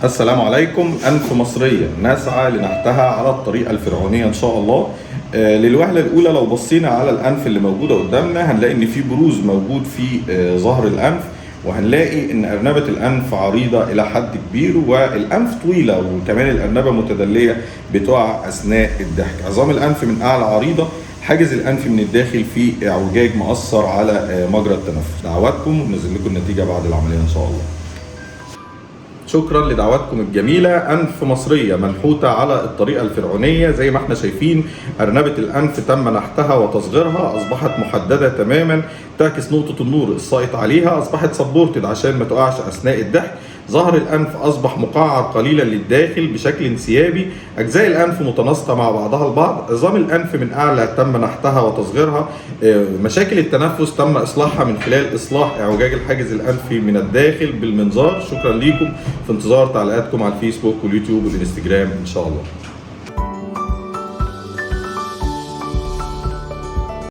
السلام عليكم. أنف مصرية نسعى لنحتها على الطريقة الفرعونية إن شاء الله. للوهلة الأولى لو بصينا على الأنف اللي موجودة قدامنا هنلاقي إن في بروز موجود في ظهر الأنف، وهنلاقي إن أرنبة الأنف عريضة إلى حد كبير، والأنف طويلة، وكمان الأرنبة متدلية بتقع أثناء الضحك. عظام الأنف من أعلى عريضة، حاجز الأنف من الداخل فيه اعوجاج مؤثر على مجرى التنفس. دعواتكم وننزل لكم النتيجة بعد العملية إن شاء الله. شكرا لدعواتكم الجميلة. أنف مصرية منحوتة على الطريقة الفرعونية زي ما احنا شايفين. أرنبة الأنف تم نحتها وتصغيرها، أصبحت محددة تماما تعكس نقطة النور الساقط عليها، أصبحت سبورتد عشان ما تقعش أثناء الضحك. ظهر الأنف أصبح مقعر قليلا للداخل بشكل انسيابي، أجزاء الأنف متناسقة مع بعضها البعض. عظام الأنف من أعلى تم نحتها وتصغيرها. مشاكل التنفس تم إصلاحها من خلال إصلاح اعوجاج الحاجز الأنفي من الداخل بالمنظار. شكرا لكم، في انتظار تعليقاتكم على الفيسبوك واليوتيوب والإنستجرام إن شاء الله.